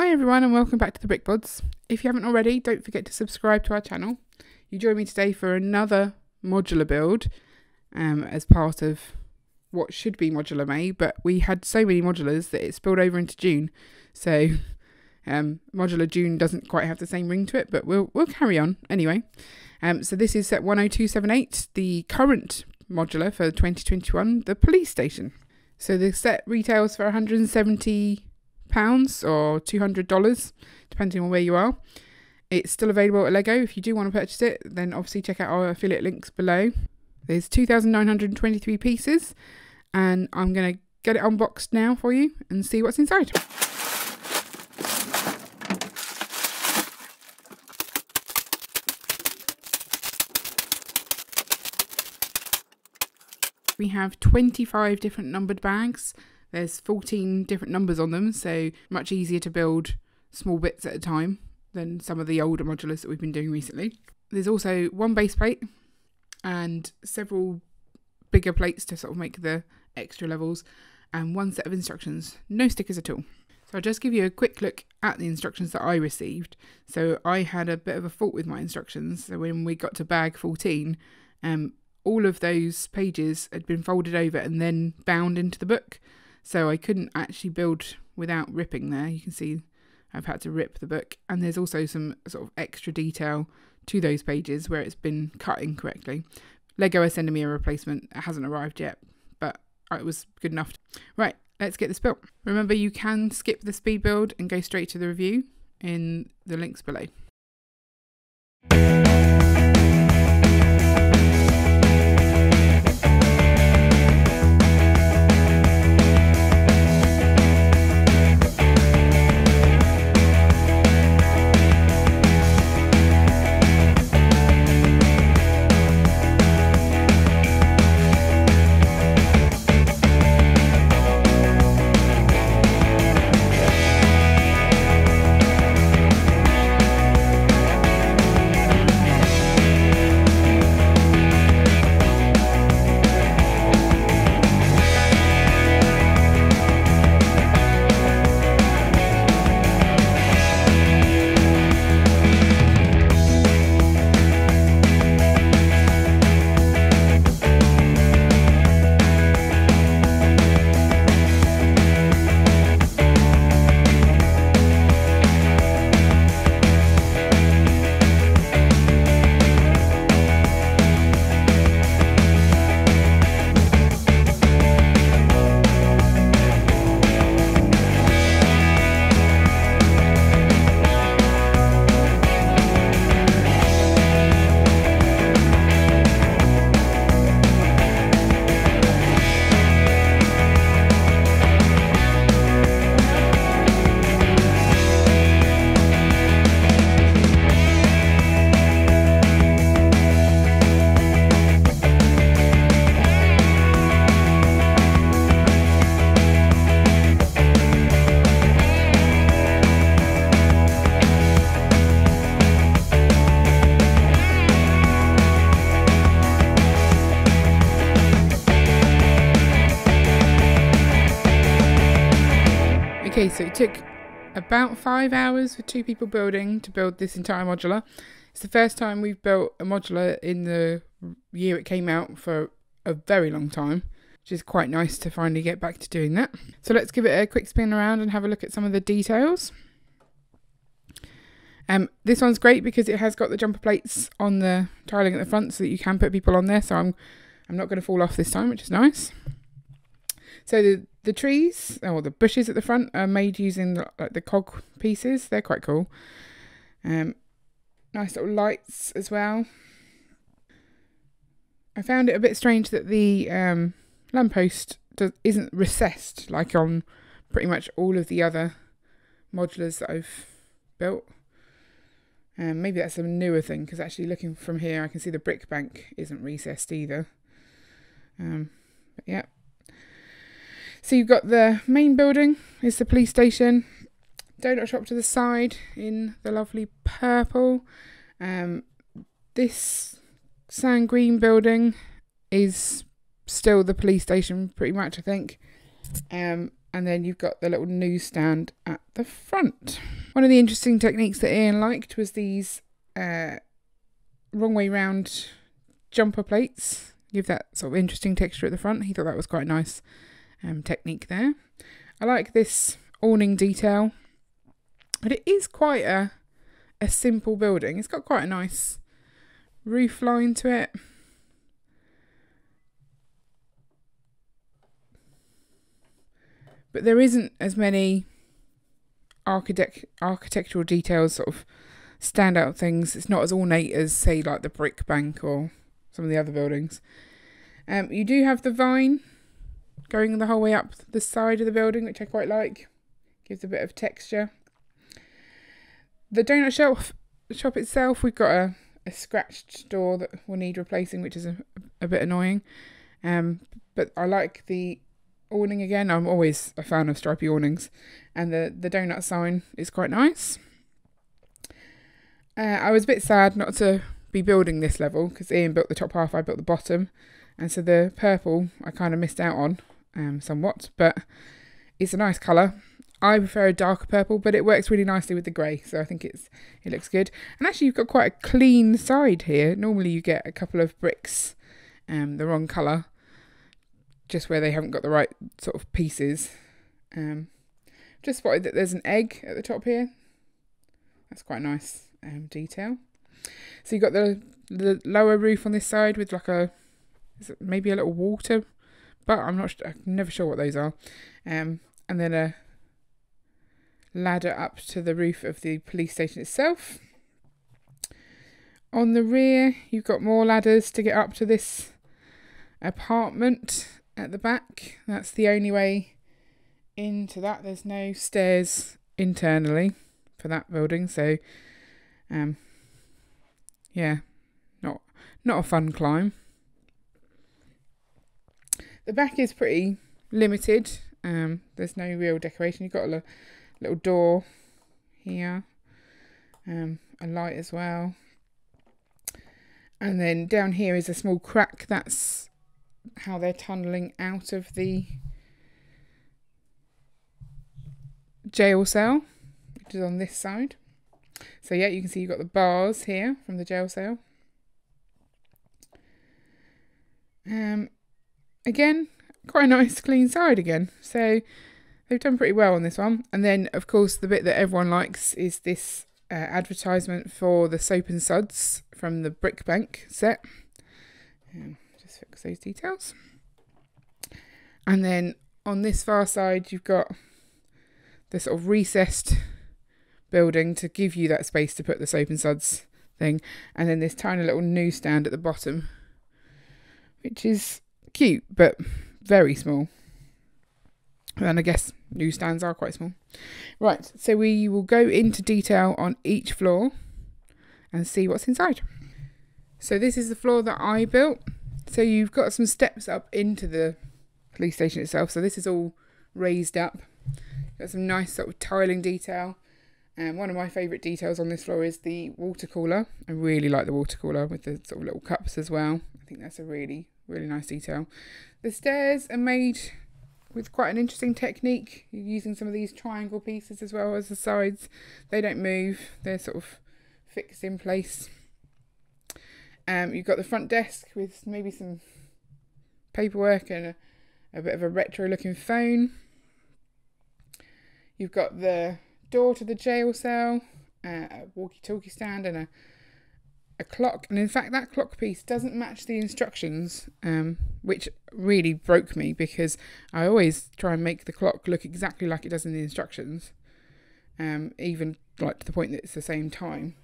Hi everyone and welcome back to the Bods. If you haven't already, don't forget to subscribe to our channel. You join me today for another modular build as part of what should be Modular May, but we had so many modulars that it spilled over into June. So Modular June doesn't quite have the same ring to it, but we'll carry on anyway. So this is set 10278, the current modular for 2021, the police station. So the set retails for £170 or $200 depending on where you are. It's still available at Lego. If you do want to purchase it, then obviously check out our affiliate links below. There's 2,923 pieces and I'm going to get it unboxed now for you and see what's inside. We have 25 different numbered bags. There's 14 different numbers on them, so much easier to build small bits at a time than some of the older modulars that we've been doing recently. There's also one base plate and several bigger plates to sort of make the extra levels, and one set of instructions. No stickers at all. So I'll just give you a quick look at the instructions that I received. So I had a bit of a fault with my instructions. So when we got to bag 14, all of those pages had been folded over and then bound into the book. So I couldn't actually build without ripping there. You can see I've had to rip the book. And there's also some sort of extra detail to those pages where it's been cut incorrectly. Lego is sending me a replacement. It hasn't arrived yet, but it was good enough. Right, let's get this built. Remember, you can skip the speed build and go straight to the review in the links below. Okay, so it took about 5 hours for 2 people building to build this entire modular. It's the first time we've built a modular in the year it came out for a very long time, which is quite nice to finally get back to doing that. So let's give it a quick spin around and have a look at some of the details. This one's great because it has got the jumper plates on the tiling at the front so that you can put people on there, so I'm not going to fall off this time, which is nice. So the trees, or the bushes at the front, are made using the cog pieces. They're quite cool. Nice little lights as well. I found it a bit strange that the lamppost isn't recessed like on pretty much all of the other modulars that I've built. Maybe that's a newer thing, because actually looking from here I can see the brick bank isn't recessed either. But yeah. So you've got the main building, is the police station. Donut shop to the side in the lovely purple. This sand green building is still the police station pretty much, I think. And then you've got the little newsstand at the front. One of the interesting techniques that Ian liked was these wrong way round jumper plates. Give that sort of interesting texture at the front. He thought that was quite a nice technique there. I like this awning detail, but it is quite a simple building. It's got quite a nice roof line to it. But there isn't as many architectural details, sort of standout things. It's not as ornate as, say, like the brick bank or some of the other buildings. You do have the vine going the whole way up the side of the building, which I quite like. Gives a bit of texture. The donut shop itself, we've got a scratched door that will need replacing, which is a bit annoying. But I like the awning again. I'm always a fan of stripy awnings, and the donut sign is quite nice. I was a bit sad not to be building this level because Ian built the top half, I built the bottom, and so the purple I kind of missed out on somewhat, but it's a nice colour. I prefer a darker purple, but it works really nicely with the grey, so I think it looks good. And actually you've got quite a clean side here. Normally you get a couple of bricks the wrong colour, just where they haven't got the right sort of pieces. Just spotted that there's an egg at the top here. That's quite a nice detail. So you've got the lower roof on this side with like maybe a little water, but I'm never sure what those are. And then a ladder up to the roof of the police station itself. On the rear, you've got more ladders to get up to this apartment at the back. That's the only way into that. There's no stairs internally for that building, so yeah, not a fun climb. The back is pretty limited. There's no real decoration. You've got a little door here, a light as well, and then down here is a small crack. That's how they're tunnelling out of the jail cell, which is on this side. So yeah, you can see you've got the bars here from the jail cell. Again, quite a nice clean side again. So they've done pretty well on this one. And then, of course, the bit that everyone likes is this advertisement for the soap and suds from the brick bank set. Just fix those details. And then on this far side, you've got the sort of recessed building to give you that space to put the soap and suds thing. And then this tiny little newsstand at the bottom, which is cute, but very small. And I guess newsstands are quite small. Right, so we will go into detail on each floor and see what's inside. So this is the floor that I built. So you've got some steps up into the police station itself. So this is all raised up. Got some nice sort of tiling detail. And one of my favourite details on this floor is the water cooler. I really like the water cooler with the sort of little cups as well. I think that's a really, really nice detail. The stairs are made with quite an interesting technique. You're using some of these triangle pieces as well as the sides. They don't move. They're sort of fixed in place. You've got the front desk with maybe some paperwork and a bit of a retro looking phone. You've got the door to the jail cell, a walkie-talkie stand and a clock. And in fact, that clock piece doesn't match the instructions, which really broke me because I always try and make the clock look exactly like it does in the instructions, even like to the point that it's the same time.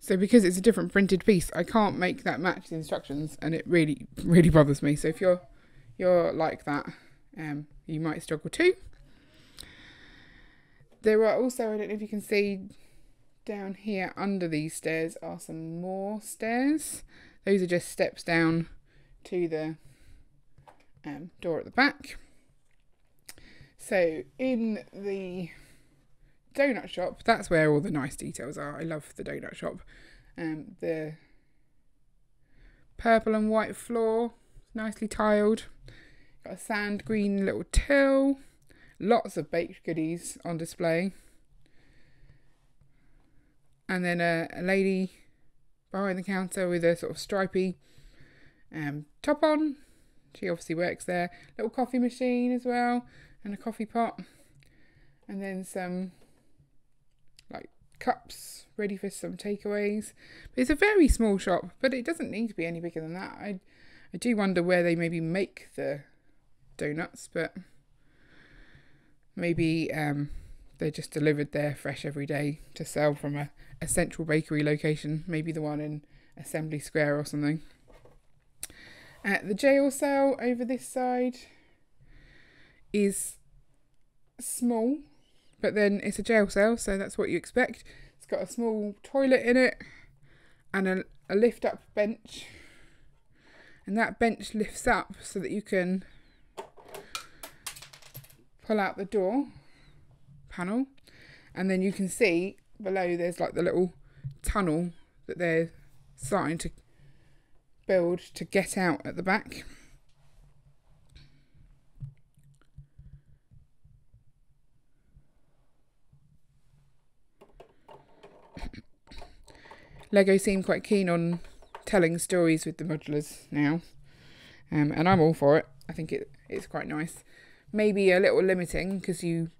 So because it's a different printed piece, I can't make that match the instructions, and it really, really bothers me. So if you're like that, you might struggle too. There are also, I don't know if you can see down here under these stairs are some more stairs. Those are just steps down to the door at the back. So in the donut shop, that's where all the nice details are. I love the donut shop. The purple and white floor, nicely tiled. Got a sand green little till. Lots of baked goodies on display. And then a lady behind the counter with a sort of stripy top on. She obviously works there. Little coffee machine as well, and a coffee pot. And then some like cups ready for some takeaways. But it's a very small shop, but it doesn't need to be any bigger than that. I do wonder where they maybe make the donuts, but maybe they're just delivered there fresh every day to sell from a central bakery location, maybe the one in Assembly Square or something. The jail cell over this side is small, but then it's a jail cell, so that's what you expect. It's got a small toilet in it and a lift up bench, and that bench lifts up so that you can pull out the door panel, and then you can see below there's like the little tunnel that they're starting to build to get out at the back. Lego seem quite keen on telling stories with the modulars now, and I'm all for it. I think it's quite nice. Maybe a little limiting because you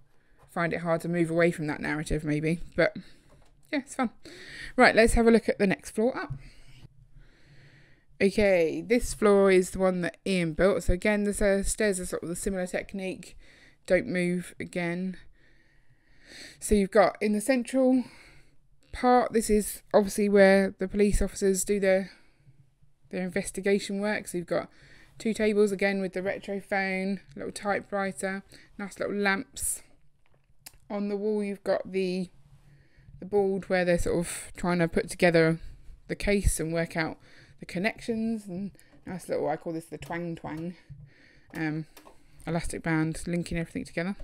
find it hard to move away from that narrative maybe, but yeah, it's fun. Right, let's have a look at the next floor up. Okay, this floor is the one that Ian built. So again, the stairs are sort of the similar technique. Don't move again. So you've got in the central part, this is obviously where the police officers do their investigation work. So you've got 2 tables again with the retro phone, little typewriter, nice little lamps. On the wall you've got the board where they're sort of trying to put together the case and work out the connections, and nice little, I call this the twang elastic band linking everything together.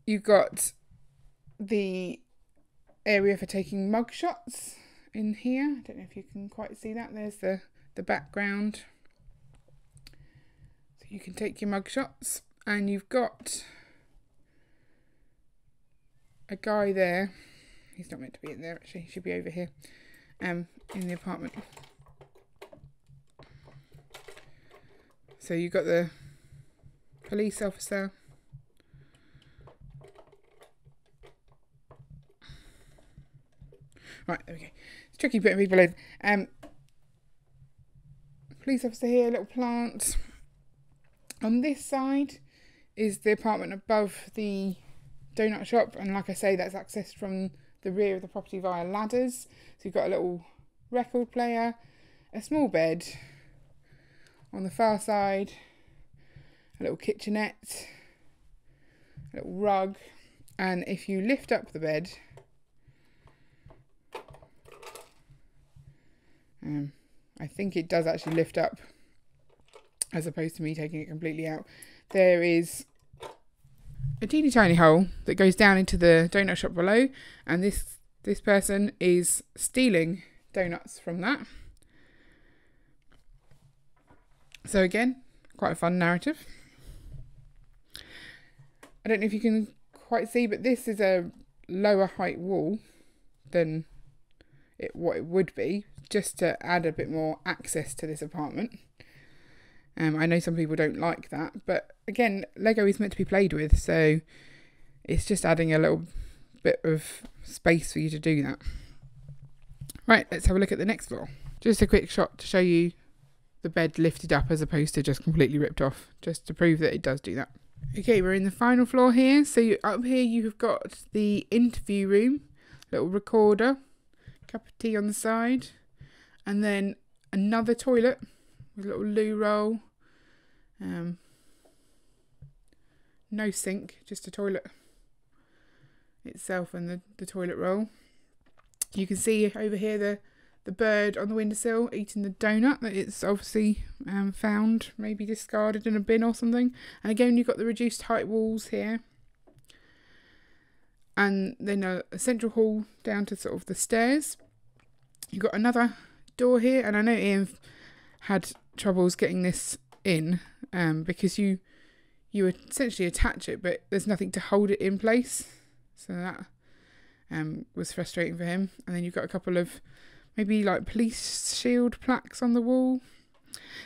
You've got the area for taking mug shots in here. I don't know if you can quite see that. There's the background. So you can take your mug shots, and you've got a guy there. He's not meant to be in there actually, he should be over here in the apartment. So you've got the police officer, right, there we go. It's tricky putting people in. Police officer here, little plant. On this side is the apartment above the donut shop, and like I say, that's accessed from the rear of the property via ladders. So you've got a little record player, a small bed on the far side, a little kitchenette, a little rug, and if you lift up the bed, I think it does actually lift up as opposed to me taking it completely out. There is a teeny tiny hole that goes down into the donut shop below, and this person is stealing donuts from that. So again, quite a fun narrative. I don't know if you can quite see, but this is a lower height wall than what it would be, just to add a bit more access to this apartment. I know some people don't like that, but again, Lego is meant to be played with, so it's just adding a little bit of space for you to do that. Right, let's have a look at the next floor. Just a quick shot to show you the bed lifted up as opposed to just completely ripped off, just to prove that it does do that. Okay, we're in the final floor here. So up here you've got the interview room, little recorder, cup of tea on the side, and then another toilet with a little loo roll. No sink, just a toilet itself and the toilet roll. You can see over here the bird on the windowsill eating the donut that it's obviously found, maybe discarded in a bin or something. And again, you've got the reduced height walls here. And then a central hall down to sort of the stairs. You've got another door here, and I know Ian had troubles getting this in because you essentially attach it, but there's nothing to hold it in place. So that was frustrating for him. And then you've got a couple of maybe like police shield plaques on the wall.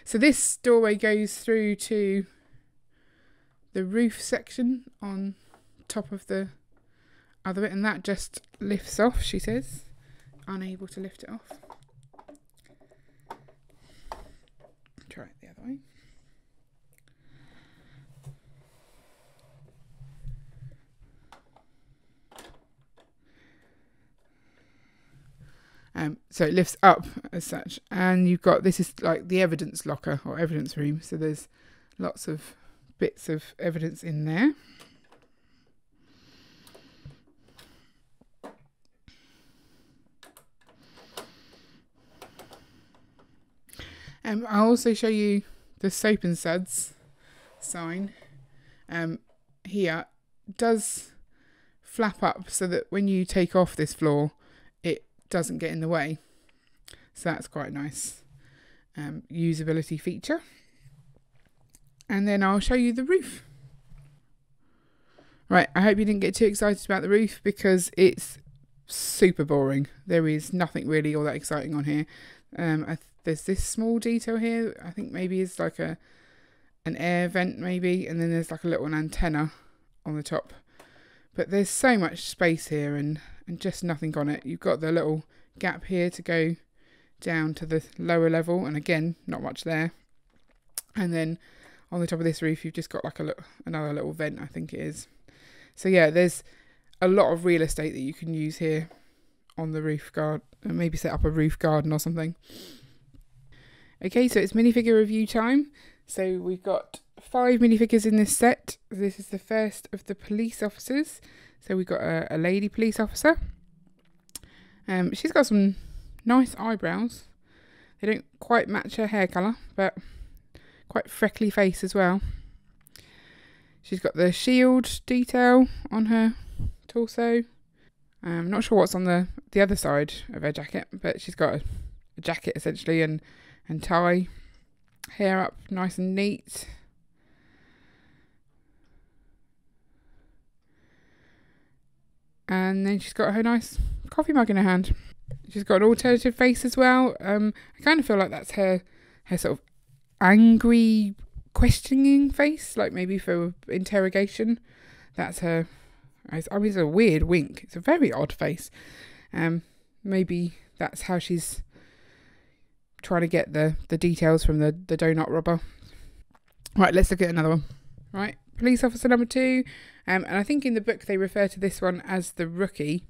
So this doorway goes through to the roof section on top of the other bit, and that just lifts off, she says. Unable to lift it off. Try it the other way. So it lifts up as such, and you've got, this is like the evidence locker or evidence room, so there's lots of bits of evidence in there. I'll also show you the soap and suds sign. Here does flap up so that when you take off this floor it doesn't get in the way, so that's quite nice usability feature. And then I'll show you the roof. Right, I hope you didn't get too excited about the roof because it's super boring. There is nothing really all that exciting on here. There's this small detail here, I think maybe it's like an air vent maybe, and then there's like a little antenna on the top. But there's so much space here and just nothing on it. You've got the little gap here to go down to the lower level, and again, not much there. And then on the top of this roof, you've just got like another little vent, I think it is. So yeah, there's a lot of real estate that you can use here on the roof garden, and maybe set up a roof garden or something. Okay, so it's minifigure review time. So we've got 5 minifigures in this set. This is the first of the police officers. So we've got a lady police officer. She's got some nice eyebrows. They don't quite match her hair colour, but quite freckly face as well. She's got the shield detail on her torso. I'm not sure what's on the other side of her jacket, but she's got a jacket essentially and tie. Hair up nice and neat. And then she's got her nice coffee mug in her hand. She's got an alternative face as well. I kind of feel like that's her sort of angry, questioning face, like maybe for interrogation. That's her. I mean, it's a weird wink. It's a very odd face. Maybe that's how she's trying to get the details from the donut robber. Right, let's look at another one. Right, police officer number 2. And I think in the book they refer to this one as the rookie.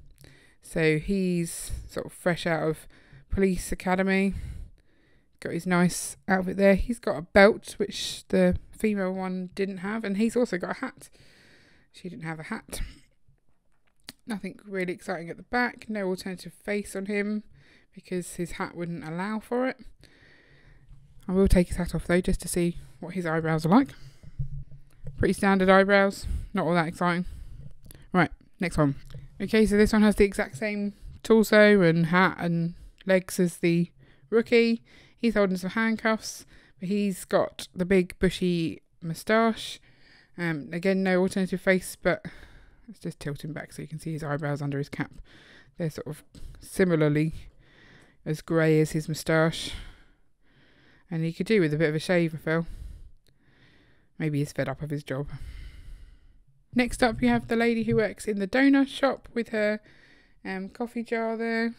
So he's sort of fresh out of police academy. Got his nice outfit there. He's got a belt, which the female one didn't have. And he's also got a hat. She didn't have a hat. Nothing really exciting at the back. No alternative face on him because his hat wouldn't allow for it. I will take his hat off though, just to see what his eyebrows are like. Pretty standard eyebrows. Not all that exciting. Right, next one. Okay, so this one has the exact same torso and hat and legs as the rookie. He's holding some handcuffs, but he's got the big bushy moustache. Again, no alternative face, but let's just tilt him back so you can see his eyebrows under his cap. They're sort of similarly as grey as his moustache. And he could do with a bit of a shave, I feel. Maybe he's fed up of his job. Next up, you have the lady who works in the donut shop with her coffee jar there.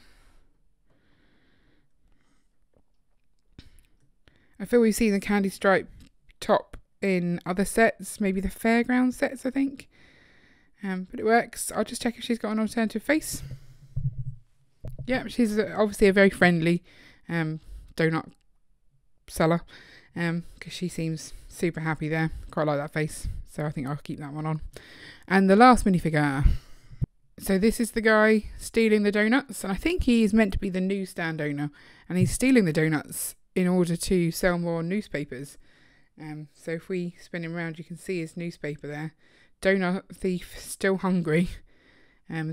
I feel we've seen the candy stripe top in other sets, maybe the fairground sets, I think. But it works. I'll just check if she's got an alternative face. Yeah, she's obviously a very friendly donut seller, because she seems super happy there. Quite like that face, so I think I'll keep that one on. And the last minifigure. So this is the guy stealing the donuts, and I think he is meant to be the newsstand owner, and he's stealing the donuts in order to sell more newspapers. So if we spin him around, you can see his newspaper there. Donut thief still hungry.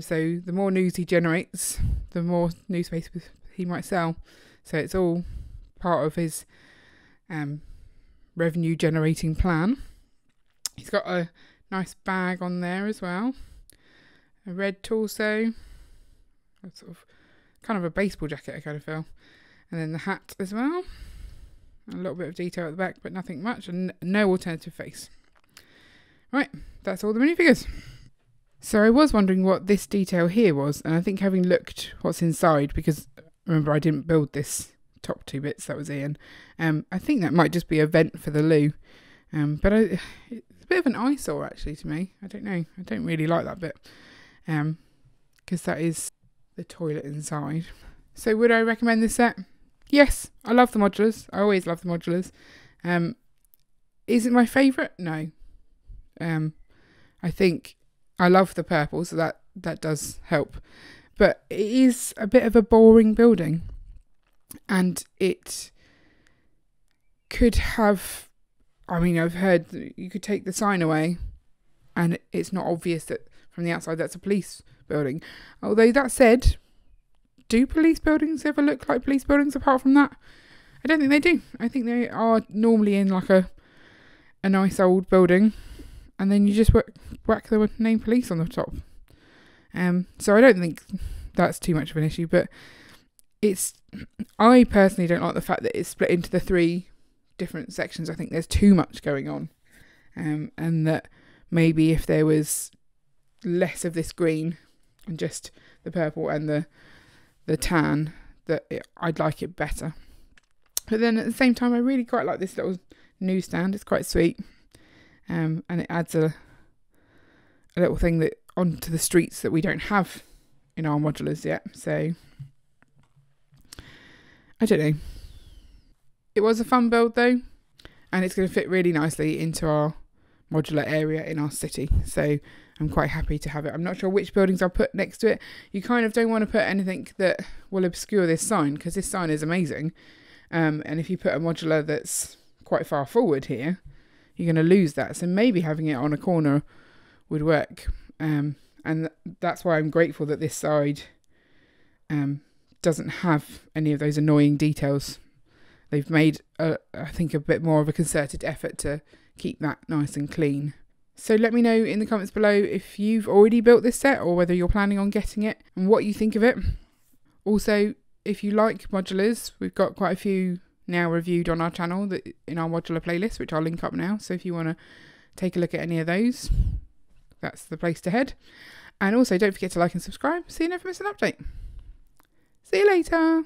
So the more news he generates, the more newspapers he might sell. So it's all part of his revenue generating plan. He's got a nice bag on there as well. A red torso. sort of kind of a baseball jacket, I kind of feel. And then the hat as well. A little bit of detail at the back, but nothing much, and no alternative face. Right, that's all the minifigures. So I was wondering what this detail here was, and I think having looked what's inside, because remember I didn't build this top 2 bits, that was Ian. I think that might just be a vent for the loo. But it's a bit of an eyesore actually to me. I don't know. I don't really like that bit. Because that is the toilet inside. So would I recommend this set? Yes, I love the modulars. I always love the modulars. Is it my favourite? No. I think I love the purple, so that does help. But it is a bit of a boring building. And it could have... I mean, I've heard that you could take the sign away and it's not obvious that from the outside that's a police building. Although that said, do police buildings ever look like police buildings apart from that? I don't think they do. I think they are normally in like a nice old building and then you just whack the name police on the top. So I don't think that's too much of an issue, but I personally don't like the fact that it's split into the 3 different sections. I think there's too much going on, and that maybe if there was less of this green and just the purple and the tan, that I'd like it better. But then at the same time, I really quite like this little newsstand. It's quite sweet, and it adds a little thing that onto the streets that we don't have in our modulars yet. So I don't know. It was a fun build though, and it's going to fit really nicely into our modular area in our city. So I'm quite happy to have it. I'm not sure which buildings I'll put next to it. You kind of don't want to put anything that will obscure this sign, because this sign is amazing. And if you put a modular that's quite far forward here, you're going to lose that. So maybe having it on a corner would work. And that's why I'm grateful that this side doesn't have any of those annoying details. They've made, I think, a bit more of a concerted effort to keep that nice and clean. So let me know in the comments below if you've already built this set or whether you're planning on getting it and what you think of it. Also, if you like modulars, we've got quite a few now reviewed on our channel in our modular playlist, which I'll link up now. So if you want to take a look at any of those, that's the place to head. And also don't forget to like and subscribe so you never miss an update. See you later.